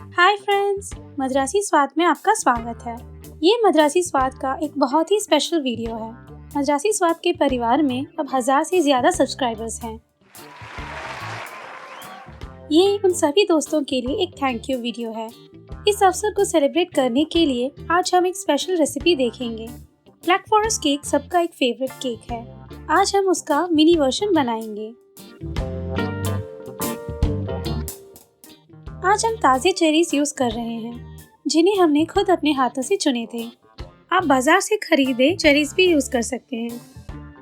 Hi friends, Madrasi स्वाद में आपका स्वागत है। ये मद्रासी स्वाद का एक बहुत ही स्पेशल वीडियो है। मद्रासी स्वाद के परिवार में अब 1000 से ज़्यादा सब्सक्राइबर्स हैं। ये उन सभी दोस्तों के लिए एक थैंक यू वीडियो है। इस अवसर को सेलिब्रेट करने के लिए आज हम एक स्पेशल रेसिपी देखेंगे। ब्लैक फॉरेस्ट केक सबका एक फेवरेट केक है। आज हम उसका मिनी वर्जन बनाएंगे। आज हम ताज़े चेरीज यूज़ कर रहे हैं, जिन्हें हमने खुद अपने हाथों से चुने थे। आप बाजार से खरीदे चेरीज भी यूज़ कर सकते हैं।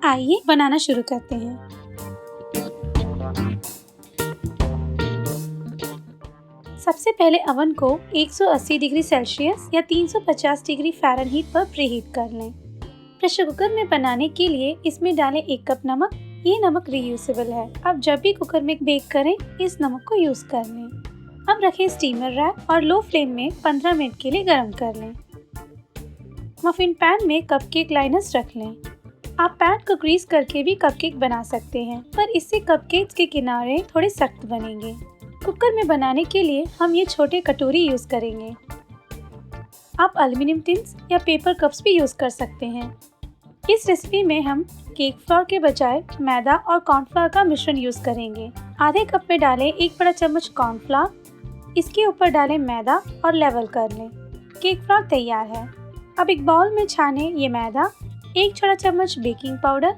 आइए बनाना शुरू करते हैं। सबसे पहले अवन को 180 डिग्री सेल्सियस या 350 डिग्री फ़ारेनहीट पर प्रीहीट कर लें। प्रेशर कुकर में बनाने के लिए इसमें डालें 1 कप नमक। ये नमक रीयूजेबल है। अब जब भी कुकर में बेक करें, इस नमक को यूज़ कर लें। अब रखें स्टीमर रैक और लो फ्लेम में 15 मिनट के लिए गर्म कर लें। मफिन पैन में कपकेक लाइनर्स रख लें। आप पैन को ग्रीस करके भी कपकेक बना सकते हैं, पर इससे कपकेक्स के किनारे थोड़े सख्त बनेंगे। कुकर में बनाने के लिए हम ये छोटे कटोरी यूज़ करेंगे। आप एल्युमिनियम टिन्स या पेपर कप्स भी यूज़ कर सकते हैं। इस रेसिपी में हम केक फ्लोर के बजाय मैदा और कॉर्नफ्लोर का मिश्रण यूज़ करेंगे। आधे कप में डालें 1 बड़ा चम्मच कॉर्नफ्लोर। इसके ऊपर डालें मैदा और लेवल कर लें। केक फ्लोर तैयार है। अब एक बाउल में छानें ये मैदा, 1 छोटा चम्मच बेकिंग पाउडर,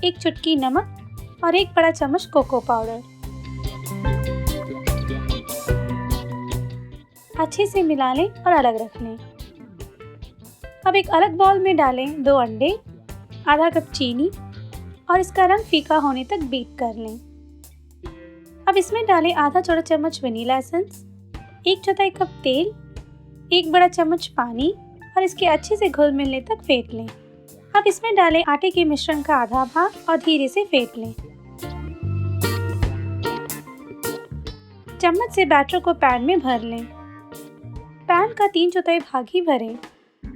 1 चुटकी नमक और 1 बड़ा चम्मच कोको पाउडर। अच्छे से मिला लें और अलग रख लें। अब एक अलग बाउल में डालें 2 अंडे, आधा कप चीनी और इसका रंग फीका होने तक बीट कर लें। अब इसमें डालें आधा छोटा चम्मच वनीला एसेंस, 1/4 कप तेल, 1 बड़ा चम्मच पानी और इसके अच्छे से घुल मिलने तक फेंट लें। अब इसमें डालें आटे के मिश्रण का आधा भाग और धीरे से फेंट लें। चम्मच से बैटर को पैन में भर लें। पैन का 3/4 भाग ही भरें।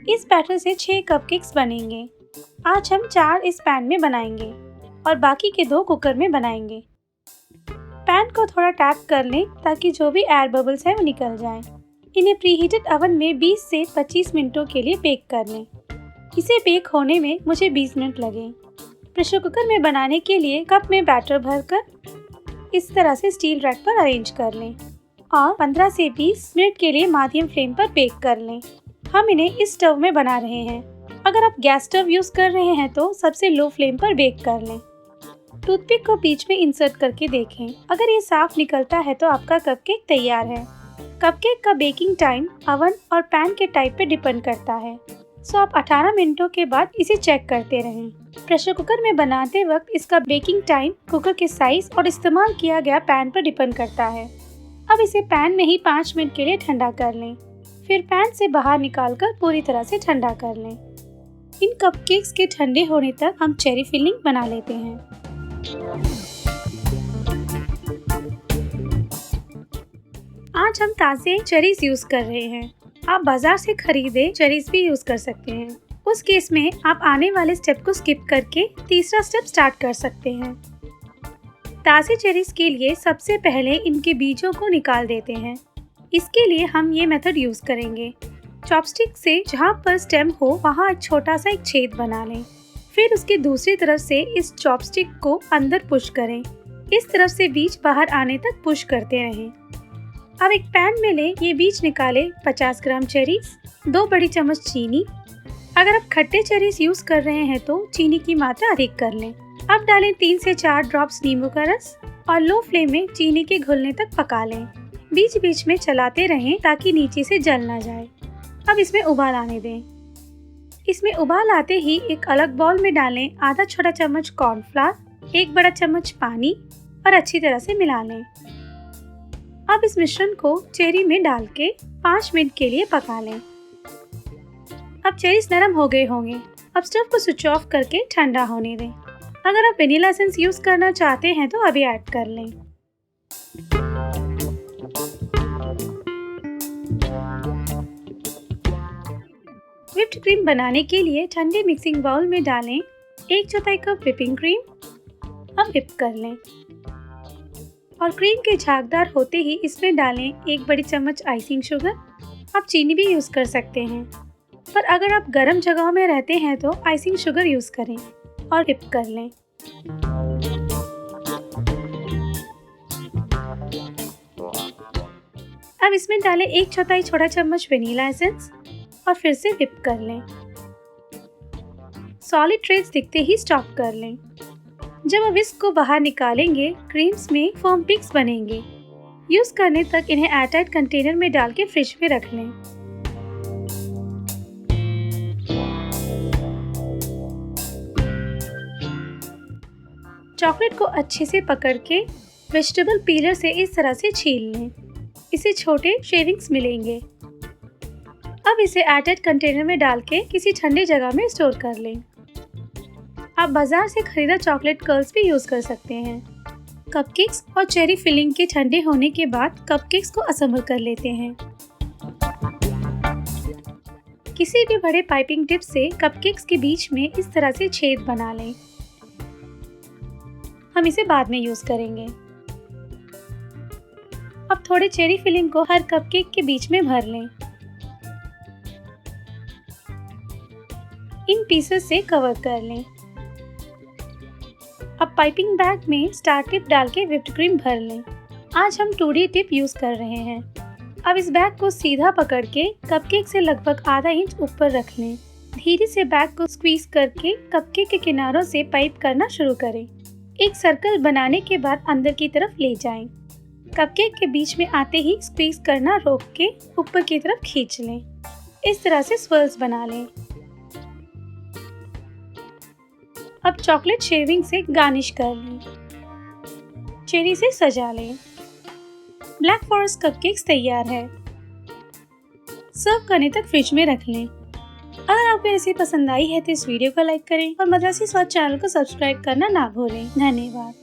इस बैटर से 6 कपकेक्स बनेंगे। आज हम 4 इस पैन में बनाएंगे और बाकी के 2 कुकर में बनाएंगे। पैन को थोड़ा टैप कर लें ताकि जो भी एयर बबल्स हैं वो निकल जाएं। इन्हें प्रीहीटेड अवन में 20 से 25 मिनटों के लिए बेक कर लें। इसे बेक होने में मुझे 20 मिनट लगे। प्रेशर कुकर में बनाने के लिए कप में बैटर भरकर इस तरह से स्टील रैक पर अरेंज कर लें और 15 से 20 मिनट के लिए मीडियम फ्लेम पर बेक कर लें। हम इन्हें इस स्टव में बना रहे हैं। अगर आप गैस स्टव यूज़ कर रहे हैं तो सबसे लो फ्लेम पर बेक कर लें। टूथपिक को बीच में इंसर्ट करके देखें। अगर ये साफ निकलता है तो आपका कपकेक तैयार है। कपकेक का बेकिंग टाइम अवन और पैन के टाइप पे डिपेंड करता है, सो आप 18 मिनटों के बाद इसे चेक करते रहें। प्रेशर कुकर में बनाते वक्त इसका बेकिंग टाइम कुकर के साइज और इस्तेमाल किया गया पैन पर डिपेंड करता है। अब इसे पैन में ही 5 मिनट के लिए ठंडा कर लें। फिर पैन से बाहर निकालकर पूरी तरह से ठंडा कर लें। इन कपकेक्स के ठंडे होने तक हम चेरी फिलिंग बना लेते हैं। आज हम ताज़े चेरीज यूज़ कर रहे हैं। आप बाजार से खरीदे चेरीज भी यूज़ कर सकते हैं। उस केस में आप आने वाले स्टेप को स्किप करके तीसरा स्टेप स्टार्ट कर सकते हैं। ताज़े चेरीज के लिए सबसे पहले इनके बीजों को निकाल देते हैं। इसके लिए हम ये मेथड यूज़ करेंगे। चॉपस्टिक से जहाँ पर स्टेम हो वहाँ एक छोटा सा एक छेद बना लें। फिर उसके दूसरी तरफ से इस चॉपस्टिक को अंदर पुश करें। इस तरफ से बीज बाहर आने तक पुश करते रहें। अब एक पैन में लें, ये बीज निकालें 50 ग्राम चेरीज, 2 बड़ी चम्मच चीनी। अगर आप खट्टे चेरीज यूज़ कर रहे हैं तो चीनी की मात्रा अधिक कर लें। अब डालें 3 से 4 ड्रॉप्स नींबू का रस और लो फ्लेम में चीनी के घुलने तक पका लें। बीच बीच में चलाते रहें ताकि नीचे से जल ना जाए। अब इसमें उबाल आने दें। इसमें उबाल आते ही एक अलग बाउल में डालें आधा छोटा चम्मच कॉर्नफ्लोर, 1 बड़ा चम्मच पानी और अच्छी तरह से मिला लें। अब इस मिश्रण को चेरी में डाल के 5 मिनट के लिए पका लें। अब चेरीज नरम हो गए होंगे। अब स्टव को स्विच ऑफ करके ठंडा होने दें। अगर आप वनीला एसेंस यूज़ करना चाहते हैं तो अभी ऐड कर लें। व्हिप्ड क्रीम बनाने के लिए ठंडे मिक्सिंग बाउल में डालें 1/4 कप व्हिपिंग क्रीम अब व्हिप कर लें और क्रीम के झागदार होते ही इसमें डालें 1 बड़ी चम्मच आइसिंग शुगर। आप चीनी भी यूज़ कर सकते हैं, पर अगर आप गर्म जगहों में रहते हैं तो आइसिंग शुगर यूज़ करें और व्हिप कर लें। अब इसमें डालें 1/4 छोटा चम्मच वेनिला एसेंस और फिर से व्हिप कर लें। सॉलिड ट्रेस दिखते ही स्टॉप कर लें। जब आप विस्क को बाहर निकालेंगे, क्रीम्स में फोम पिक्स बनेंगे। यूज करने तक इन्हें एयरटाइट कंटेनर में डाल के फ्रिज में रख लें। चॉकलेट को अच्छे से पकड़ के वेजिटेबल पीलर से इस तरह से छील लें। इसे छोटे शेविंग्स मिलेंगे। अब इसे एयरटाइट कंटेनर में डाल के किसी ठंडी जगह में स्टोर कर लें। आप बाजार से खरीदा चॉकलेट कर्ल्स भी यूज कर सकते हैं। कपकेक्स और चेरी फिलिंग के ठंडे होने के बाद कपकेक्स को असेंबल कर लेते हैं। किसी भी बड़े पाइपिंग टिप से कपकेक्स के बीच में इस तरह से छेद बना लें। हम इसे बाद में यूज करेंगे। अब थोड़े चेरी फिलिंग को हर कपकेक के बीच में भर लें। इन पीसेस से कवर कर लें। अब पाइपिंग बैग में स्टार टिप डाल के व्हिप्ड क्रीम भर लें। आज हम 2D टिप यूज कर रहे हैं। अब इस बैग को सीधा पकड़ के कपकेक से लगभग आधा इंच ऊपर रख लें। धीरे से बैग को स्क्वीज करके कपकेक के किनारों से पाइप करना शुरू करें। एक सर्कल बनाने के बाद अंदर की तरफ ले जाएं। कपकेक के बीच में आते ही स्क्वीज करना रोक के ऊपर की तरफ खींच लें। इस तरह से स्वर्ल्स बना लें। अब चॉकलेट शेविंग से गार्निश कर लें। चेरी से सजा लें। ब्लैक फॉरेस्ट कपकेक्स तैयार है। सर्व करने तक फ्रिज में रख लें। अगर आपको रेसिपी पसंद आई है तो इस वीडियो को लाइक करें और मद्रासी स्वाद चैनल को सब्सक्राइब करना ना भूलें। धन्यवाद।